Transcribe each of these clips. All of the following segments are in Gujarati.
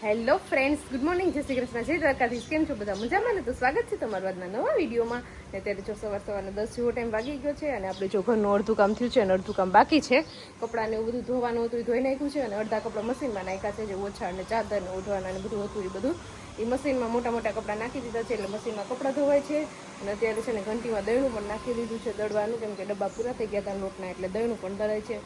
હેલો ફ્રેન્ડ્સ, ગુડ મોર્નિંગ, જય શ્રી કૃષ્ણ, જય દ્વારકાધીશ. કેમ છો બધા? મજામાં ને? તો સ્વાગત છે તમારું આજના નવા વિડીયોમાં. ને અત્યારે જો સવારના 10 જેવો ટાઈમ વાગી ગયો છે અને આપણે જો ઘરનું અડધું કામ થયું છે અને અડધું કામ બાકી છે. કપડાને એવું બધું ધોવાનું હતું એ ધોઈ નાખ્યું છે અને અડધા કપડાં મશીનમાં નાખ્યા છે, જે ઓછા અને ચાદર ને ઓઢવાના ને બધું હતું એ બધું એ મશીનમાં મોટા કપડાં નાખી દીધા છે, એટલે મશીનમાં કપડાં ધોવાય છે. અને અત્યારે છે ને ઘંટીમાં દળનું પણ નાખી દીધું છે, દળવાનું, કેમ કે ડબ્બા પૂરા થઈ ગયા હતા લોટના, એટલે દળનું પણ દળાય છે.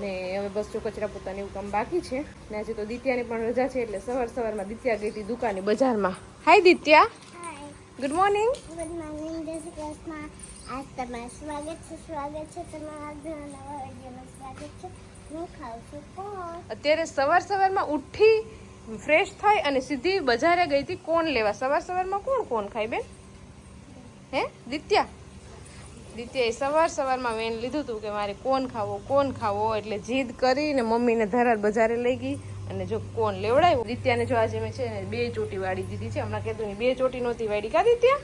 ને હવે બસ જો કચરા પોતાનું એવું કામ બાકી છે. ને આજે તો દિત્યાની પણ રજા છે, એટલે સવારમાં દિત્યા ગઈ હતી દુકાને બજારમાં. Hi Ditya. Good morning. Good morning, જય શ્રી કૃષ્ણ. આજ તમારું સ્વાગત છે તમારા નવા વિડીયોમાં સ્વાગત છે. હું ખાઉં છું કોણ. અત્યારે સવારમાં ઉઠી ફ્રેશ થઈ અને સીધી બજારે ગઈ હતી કોણ લેવા. સવારમાં કોણ ખાય બેન? હે દિત્યાએ સવારમાં વેન લીધું હતું કે મારે કોણ ખાવો, એટલે જીદ કરીને મમ્મીને ધરાર બજારે લઈ ગઈ અને જો કોણ લેવડાવ્યું. દિત્યાને જો આજે મેં છે ને 2 ચોટી વાળી દીધી છે. હમણાં કહેતું 2 ચોટી નહોતી વાળી કા દિત્યા?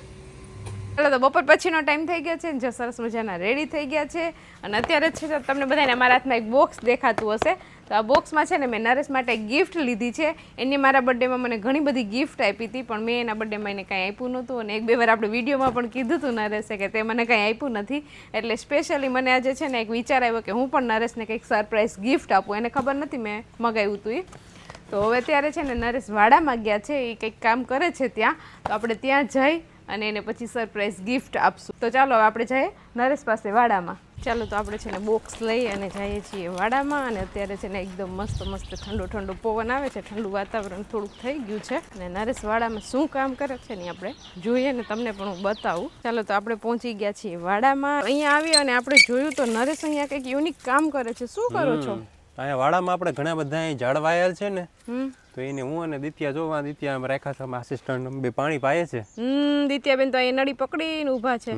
ચાલો તો બપોર પછીનો ટાઈમ થઈ ગયો છે, જો સરસ મજાના રેડી થઈ ગયા છે. અને અત્યારે છે તો તમને બધાને અમારા હાથમાં એક બોક્સ દેખાતું હશે. તો આ બોક્સમાં છે ને મેં નરેશ માટે એક ગિફ્ટ લીધી છે. એને મારા બર્થડેમાં મને ઘણી બધી ગિફ્ટ આપી હતી, પણ મેં એના બર્થડેમાં એને કાંઈ આપ્યું નહોતું. અને 1-2 વાર આપણે વિડીયોમાં પણ કીધું હતું નરેશે કે તે મને કાંઈ આપ્યું નથી. એટલે સ્પેશિયલી મને આજે છે ને એક વિચાર આવ્યો કે હું પણ નરેશને કંઈક સરપ્રાઈઝ ગિફ્ટ આપું. એને ખબર નથી મેં મગાવ્યું હતું એ. તો હવે ત્યારે છે ને નરેશ વાડામાં ગયા છે, એ કંઈક કામ કરે છે ત્યાં. તો આપણે ત્યાં જઈ અને એને પછી સરપ્રાઈઝ ગિફ્ટ આપશું. તો ચાલો હવે આપણે જઈએ નરેશ પાસે વાડામાં. ચાલો તો આપણે છે ને બોક્સ લઈ અને જઈએ છીએ વાડામાં. અને અત્યારે છે ને એકદમ મસ્ત ઠંડો પવન આવે છે, ઠંડુ વાતાવરણ થોડુંક થઈ ગયું છે. અને નરેશ વાડામાં શું કામ કરે છે ને આપણે જોઈએ ને તમને પણ હું બતાવું. ચાલો તો આપણે પહોંચી ગયા છીએ વાડામાં. અહીંયા આવી અને આપણે જોયું તો નરેશ અહીંયા કંઈક યુનિક કામ કરે છે. શું કરો છો? અહીંયા વાડામાં આપણે ઘણા બધા ઝાડ વાયેલ છે ને, તો એને હું અને દિત્યા જોવા દિત્યા રાખ્યા છે આસિસ્ટન્ટ, બે પાણી પાય છે. દિત્યાબેન તો અહીંયા નળી પકડીને ઊભા છે.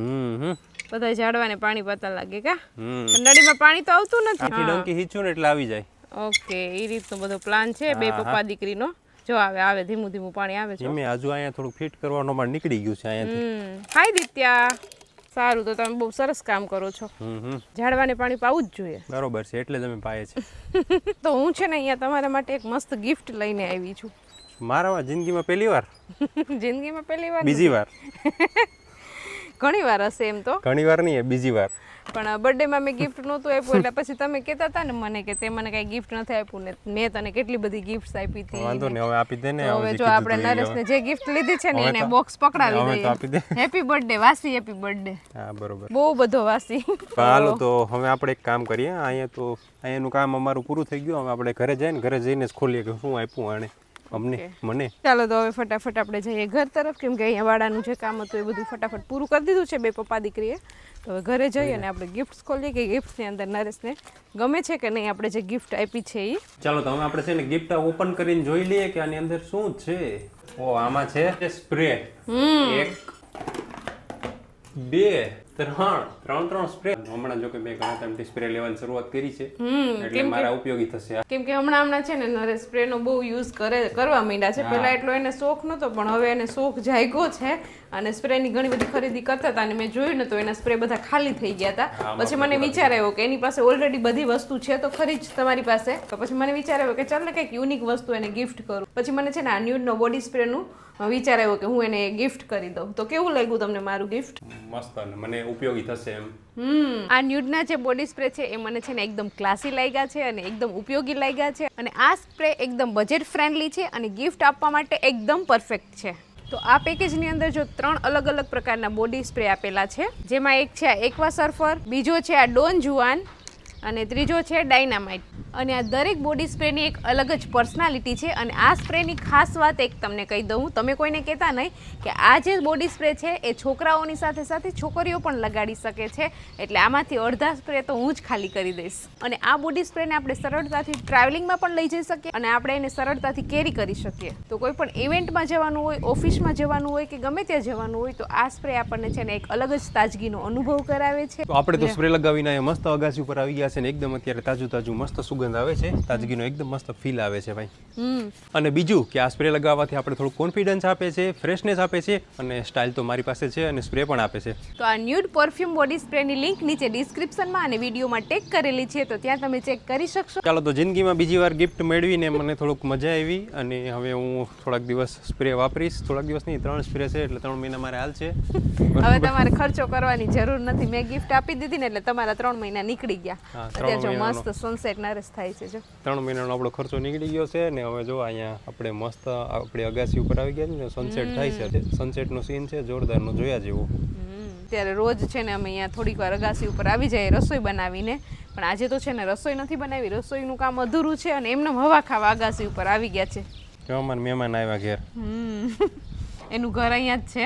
બધા ઝાડવાને પાણી પાતા લાગે કા? નળીમાં પાણી તો આવતું નથી. આખી ડંકી હીચું ને એટલે આવી જાય. ઓકે, એ રીતનો બધો પ્લાન છે બે પપ્પા દીકરીનો. જો આવે ધીમું પાણી આવે છે. મેં હજુ અહીંયા થોડું ફિટ કરવાનો માં નીકળી ગયું છે અહીંયાથી. હાય દિત્યા. સારું, તો તમે બહુ સરસ કામ કરો છો. ઝાડવાને પાણી પાવું જ જોઈએ. બરોબર છે, એટલે તમે પાય છે. તો હું છે ને અહીંયા તમારા માટે એક મસ્ત ગિફ્ટ લઈને આવી છું. મારા જિંદગીમાં પહેલી વાર? જિંદગીમાં પહેલી વાર? બીજી વાર? ઘણી વાર હશે એમ તો. ઘણી વાર નહીં, બીજી વાર. પણ બર્થડેમાં મેં ગિફ્ટ નહોતું આપ્યું, એટલે પછી તમે કહેતા હતા ને મને કે તે મને કાંઈ ગિફ્ટ નથી આપ્યું ને મેં તને કેટલી બધી ગિફ્ટ આપી હતી. વાંધો નહીં, હવે આપી દે ને. હવે જો આપણે નરેશને જે ગિફ્ટ લીધી છે ને એને બોક્સ પકડાવી દઈએ. હેપી બર્થડે વાસી, હેપી બર્થડે. હા બરોબર, બહુ બધો વાસી. હાલો તો હવે આપણે એક કામ કરીએ. અહીંયાનું કામ અમારું પૂરું થઈ ગયું. હવે આપણે ઘરે જઈને જ ખોલીએ કે શું આપ્યું આને મને. ચાલો તો હવે ફટાફટ આપણે જઈએ ઘર તરફ, કેમ કે અહીંયા વાડાનું જે કામ હતું એ બધું ફટાફટ પૂરું કરી દીધું છે બે પપ્પા દીકરીએ. તો હવે ઘરે જઈએ અને આપણે ગિફ્ટ ખોલીએ કે ગિફ્ટની અંદર નરેશને ગમે છે કે નહીં આપણે જે ગિફ્ટ આપી છે એ. ચાલો તો હવે આપણે છે ને ગિફ્ટ ઓપન કરીને જોઈ લઈએ કે આની અંદર શું છે. ઓ આમાં છે સ્પ્રે. 1 2 3 સ્પ્રે. હમણાં જો કે મેં ઘણા ટાઈમથી સ્પ્રે લેવાની શરૂઆત કરી છે, એટલે મારા ઉપયોગી થશે. કેમ કે હમણાં છે ને નરેશ સ્પ્રેનો બહુ યુઝ કરવા માંડ્યા છે. પહેલા એટલો એને શોખ નહોતો, પણ હવે એને શોખ જાગ્યો છે અને સ્પ્રેની ઘણી બધી ખરીદી કરતા હતા. અને મેં જોયું ને તો એના સ્પ્રે બધા ખાલી થઈ ગયા હતા. પછી મને વિચાર આવ્યો કે એની પાસે ઓલરેડી બધી વસ્તુ છે તો ખરી જ તમારી પાસે. તો પછી મને વિચાર આવ્યો કે ચાલ ને કંઈક યુનિક વસ્તુ એને ગિફ્ટ કરું. પછી મને છે ને આ ન્યૂડનો બોડી સ્પ્રેનું વિચાર આવ્યો કે હું એને ગિફ્ટ કરી દઉં. તો કેવું લાગ્યું તમને મારું ગિફ્ટ? મસ્ત, મને ઉપયોગી થશે એમ. આ ન્યૂડના જે બોડી સ્પ્રે છે એ મને છે ને એકદમ ક્લાસી લાગ્યા છે અને એકદમ ઉપયોગી લાગ્યા છે. અને આ સ્પ્રે એકદમ બજેટ ફ્રેન્ડલી છે અને ગિફ્ટ આપવા માટે એકદમ પરફેક્ટ છે. તો આ પેકેજની અંદર જો 3 અલગ પ્રકારના બોડી સ્પ્રે આપેલા છે, જેમાં એક છે આ એક્વા સર્ફર, બીજો છે આ ડોન જુઆન અને ત્રીજો છે ડાયનામાઇટ. અને આ દરેક બોડી સ્પ્રેની એક અલગ જ પર્સનાલિટી છે. અને આ સ્પ્રેની ખાસ વાત એક તમને કહી દઉં, તમે કોઈને કહેતા નહીં કે આ જે બોડી સ્પ્રે છે એ છોકરાઓની સાથે છોકરીઓ પણ લગાડી શકે છે. એટલે આમાંથી અડધા સ્પ્રે તો હું જ ખાલી કરી દઈશ. અને આ બોડી સ્પ્રેને આપણે સરળતાથી ટ્રાવેલિંગમાં પણ લઈ જઈ શકીએ અને આપણે એને સરળતાથી કેરી કરી શકીએ. તો કોઈ પણ ઇવેન્ટમાં જવાનું હોય, ઓફિસમાં જવાનું હોય કે ગમે ત્યાં જવાનું હોય તો આ સ્પ્રે આપણને છે ને એક અલગ જ તાજગીનો અનુભવ કરાવે છે. આપણે તો સ્પ્રે લગાવીને મસ્ત અગાસી ઉપર આવી ગયા ગયા છે ને એકદમ અત્યારે તાજું તાજું મસ્ત સુગંધ આવે છે, તાજગીનો એકદમ મસ્ત ફીલ આવે છે ભાઈ. અને બીજું કે આ સ્પ્રે લગાવવાથી આપણે થોડું કોન્ફિડન્સ આપે છે, ફ્રેશનેસ આપે છે અને સ્ટાઇલ તો મારી પાસે છે અને સ્પ્રે પણ આપે છે. તો આ ન્યૂડ પરફ્યુમ બોડી સ્પ્રેની લિંક નીચે ડિસ્ક્રિપ્શનમાં અને વિડીયોમાં ટેગ કરેલી છે, તો ત્યાં તમે ચેક કરી શકશો. ચાલો તો જિંદગીમાં બીજી વાર ગિફ્ટ મેળવીને મને થોડુંક મજા આવી અને હવે હું થોડાક દિવસ સ્પ્રે વાપરીશ. થોડાક દિવસ નહીં, 3 સ્પ્રે છે એટલે 3 મહિના મારે હાલ છે. હવે તમારે ખર્ચો કરવાની જરૂર નથી. મેં ગિફ્ટ આપી દીધી ને એટલે તમારા 3 મહિના નીકળી ગયા. અત્યારે જો મસ્ત સનસેટ નરેશ થાય છે. જો 3 મહિનાનો આપણો ખર્ચો નીકળી ગયો છે ને હવે જો અહીંયા આપણે મસ્ત આપણે અગાસી ઉપર આવી ગયા ને સનસેટ થાય છે. સનસેટનો સીન છે જોરદારનો, જોયા જેવો. ત્યારે રોજ છે ને અમે અહીંયા થોડીક વાર અગાસી ઉપર આવી જાય રસોઈ બનાવીને, પણ આજે તો છે ને રસોઈ નથી બનાવી, રસોઈનું કામ અધૂરું છે અને એમને હવા ખાવા અગાસી ઉપર આવી ગયા છે. જો અમારા મહેમાન આવ્યા ઘેર. એનું ઘર અહીંયા જ છે.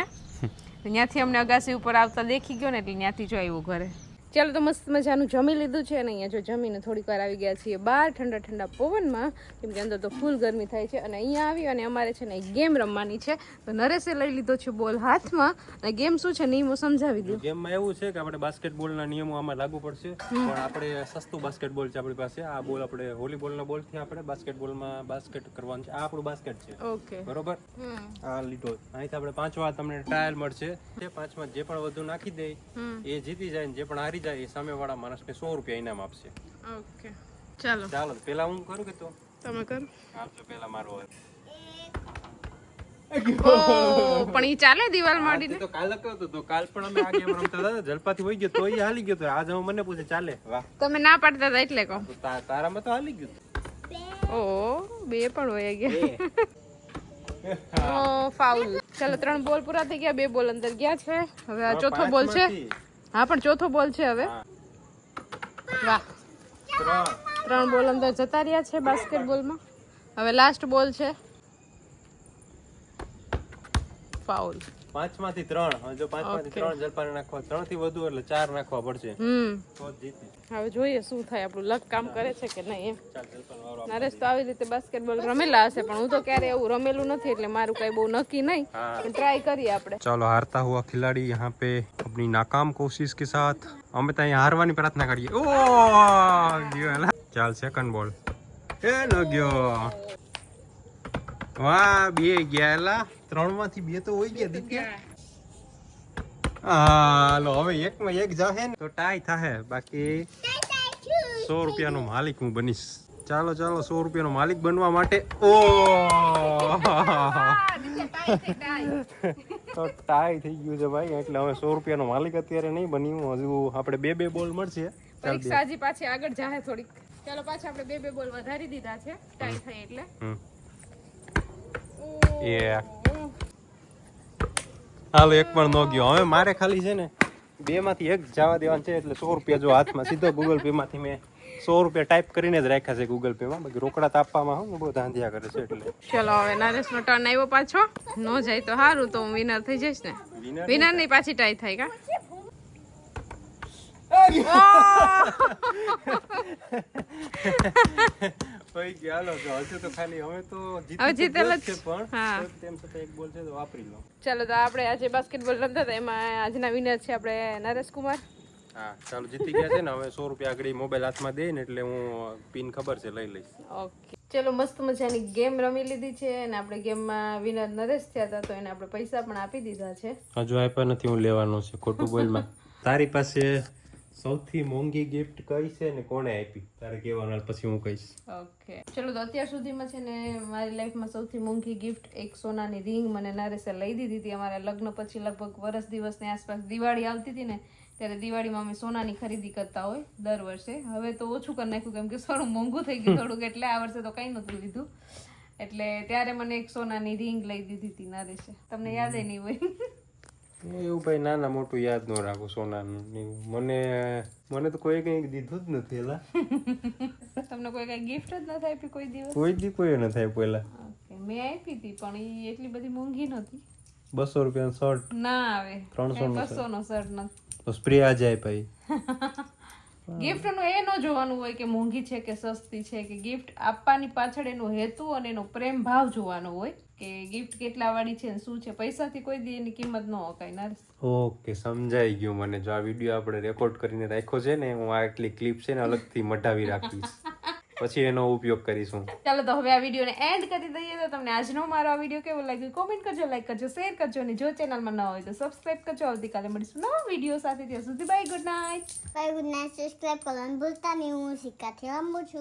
ત્યાંથી અમને અગાસી ઉપર આવતા દેખી ગયો ને એટલે ત્યાંથી જો આવ્યું ઘરે. ચાલો તો મસ્ત મજાનું જમી લીધું છે અને અહીંયા જો જમીને થોડીક વાર આવી ગયા છીએ બહાર ઠંડા ઠંડા પવનમાં, કેમ કે અંદર તો ફૂલ ગરમી થાય છે. અને અહીંયા આવી અને અમારે છે ને એક ગેમ રમવાની છે. તો નરેશે લઈ લીધો છે બોલ હાથમાં અને ગેમ શું છે નિયમો સમજાવી દો. ગેમમાં એવું છે કે આપણે બાસ્કેટબોલના નિયમો આમાં લાગુ પડશે, પણ આપણે સસ્તું બાસ્કેટબોલ છે આપણી પાસે. આ બોલ આપણે વોલીબોલના બોલથી આપણે બાસ્કેટબોલમાં બાસ્કેટ કરવાનું છે. આ આપણું બાસ્કેટ છે. ઓકે બરોબર. આ લીધો અહીંથી આપણે 5 વાર તમને ટ્રાયલ મળશે. તે 5માં જે પણ વધુ નાખી દે એ જીતી જાય ને જે પણ હારી જાય એ સામેવાળા માણસને 100 રૂપિયા ઇનામ આપશે. ઓકે ચાલો ચાલો પેલા હું કરું કે તો તમે કરો? આપજો પેલા મારો હોય. પણ ઈ ચાલે દિવાલ માંડીને? તો કાલ કરતો તો કાલ પણ અમે આ ગેમ રમતા હતા, જલપાથી હોઈ ગયો તો એ હાલી ગયો તો આજ હવે મને પૂછે ચાલે. વાહ, તમે ના પાડતા હતા એટલે કહો. તારામાં તો હાલી ગયું. ઓ 2 પણ હોય ગયા. ઓ ફાઉલ. ચાલો 3 બોલ પૂરા થઈ ગયા, 2 બોલ અંદર ગયા છે. હવે આ ચોથો બોલ છે. હા પણ ચોથો બોલ છે હવે. વાહ, 3 બોલ અંદર જતા રહ્યા છે બાસ્કેટબોલમાં. હવે લાસ્ટ બોલ છે. ફાઉલ. 5માંથી 3. હવે જો 5માંથી 3 જલપાને નાખવા, 3 થી વધુ એટલે 4 નાખવા પડશે તો જ જીતે. હવે જોઈએ શું થાય, આપણું લક કામ કરે છે કે નહીં એમ. ચાલ જલપાનો વારો. નરેશ તો આવી રીતે બાસ્કેટબોલ રમેલા હશે પણ હું તો ક્યારે એવું રમેલું નથી એટલે મારું કઈ બહુ નક્કી નહીં, પણ ટ્રાય કરીએ આપણે. ચાલો હારતા હુઆ ખિલાડી यहाँ पे अपनी नाकाम कोशिश के साथ અમે તો અહીંયા હારવાની પ્રાર્થના કરીએ. ઓ ગયો. ચાલ સેકન્ડ બોલ. એ ન ગયો. વાહ, 2 ગયા. એલા 3માંથી 2 તો હોઈ ગયા દિત્યા. હાલો હવે 1માં 1 જાહે ને તો ટાઈ થાહે, બાકી 100 રૂપિયાનો માલિક હું બનીશ. ચાલો ચાલો 100 રૂપિયાનો માલિક બનવા માટે ઓ તો ટાઈ થઈ ગયું છે ભાઈ, એટલે હવે 100 રૂપિયાનો માલિક અત્યારે નહીં બન્યું. હજુ આપણે 2 બોલ મળશે. પરીક્ષા હજી પાછી આગળ જાહે થોડીક. ચાલો પાછા આપણે 2 બોલ વધારી દીધા છે ટાઈ થઈ એટલે. હાલો 1 પણ ન ગયો. હવે મારે ખાલી છે ને 2માંથી 1 જવા દેવાનું છે એટલે 100 રૂપિયા જો હાથમાં સીધો ગૂગલ પે માંથી મેં 100 રૂપિયા ટાઈપ કરીને જ રાખ્યા છે ગૂગલ પે માં. બાકી રોકડા તાપવામાં હું બહુ ધાંધિયા કરે છે એટલે. ચલો હવે નરેશનો ટર્ન આવ્યો પાછો. નો જાય તો સારું, તો હું વિનર થઈ જઈશ ને. વિનર ની પાછી ટાઈ થાય કા? ભાઈ ચાલો હજુ તો ખાલી હવે તો જીતેલ જ છે પણ તેમ છતાં 1 બોલ છે તો વાપરી લો. ચાલો તો આપણે આજે બાસ્કેટબોલ રમતા હતા એમાં આજના વિનર છે આપણે નરેશ કુમાર. હા ચાલો જીતી ગયા છે ને. હવે 100 રૂપિયા આગળ મોબાઈલ હાથમાં દે ને એટલે હું પિન ખબર છે લઈ લઈશ. ઓકે ચલો મસ્ત મજાની ગેમ રમી લીધી છે અને આપણે ગેમમાં વિનર નરેશ થયા હતા તો એને આપણે પૈસા પણ આપી દીધા છે. હજુ આપ્યા નથી, હું લેવાનો છે ખોટું બોલમાં. તારી પાસે સૌથી મોંઘી ગિફ્ટ કઈ છે ને કોણે આપી તારે કહેવાનું, પછી હું કહીશ. ઓકે ચલો તો અત્યાર સુધીમાં છે ને મારી લાઈફમાં સૌથી મોંઘી ગિફ્ટ એક સોનાની રિંગ મને નરેશે લઈ દીધી હતી. અમારા લગ્ન પછી લગભગ વર્ષ દિવસની આસપાસ દિવાળી આવતી હતી ને ત્યારે દિવાળીમાં અમે સોનાની ખરીદી કરતા હોય દર વર્ષે. હવે તો ઓછું કરી નાખ્યું કેમ કે સોનું મોંઘું થઈ ગયું થોડુંક, એટલે આ વર્ષે તો કંઈ નહોતું લીધું. એટલે ત્યારે મને એક સોનાની રિંગ લઈ દીધી હતી નરેશે. તમને યાદ નહીં હોય? એવું ભાઈ નાના મોટું યાદ ન રાખું સોનાનું. મને તો કોઈ કઈ દીધું જ નથી. એલા તમને કોઈ કઈ ગિફ્ટ જ નથી આપી કોઈ દિવસ? કોઈ નથી આપી પેલા. મેં આપી હતી પણ એ એટલી બધી મોંઘી નહોતી. 200 રૂપિયાનો શર્ટ ના આવે. 300 નો શર્ટ નથી. તો સ્પ્રે આ જાય ભાઈ. ગિફ્ટ નું એ ન જોવાનું હોય કે મોંઘી છે કે સસ્તી છે, કે ગિફ્ટ આપવાની પાછળ એનો હેતુ અને એનો પ્રેમ ભાવ જોવાનો હોય કે ગિફ્ટ કેટલા વાળી છે ને શું છે. પૈસાથી કોઈ દી એની કિંમત ન હોકાય ના. ઓકે, સમજાઈ ગયું મને. જો આ વિડીયો આપણે રેકોર્ડ કરીને રાખ્યો છે ને, હું આ એટલી ક્લિપ છે ને અલગથી મઢાવી રાખીશ, પછી એનો ઉપયોગ કરીશું. ચાલો તો હવે આ વિડીયોને એન્ડ કરી દઈએ. તો તમને આજનો મારો આ વિડીયો કેવો લાગ્યો કોમેન્ટ કરજો, લાઈક કરજો, શેર કરજો અને જો ચેનલમાં ન હોય તો સબસ્ક્રાઇબ કરજો. આવતીકાલે મળીશું નવા વિડીયો સાથે. ત્યાં સુધી bye, good night. Bye, good night. Subscribe કરવાનું ભૂલતા નહીં. હું શિકાથી રમું છું.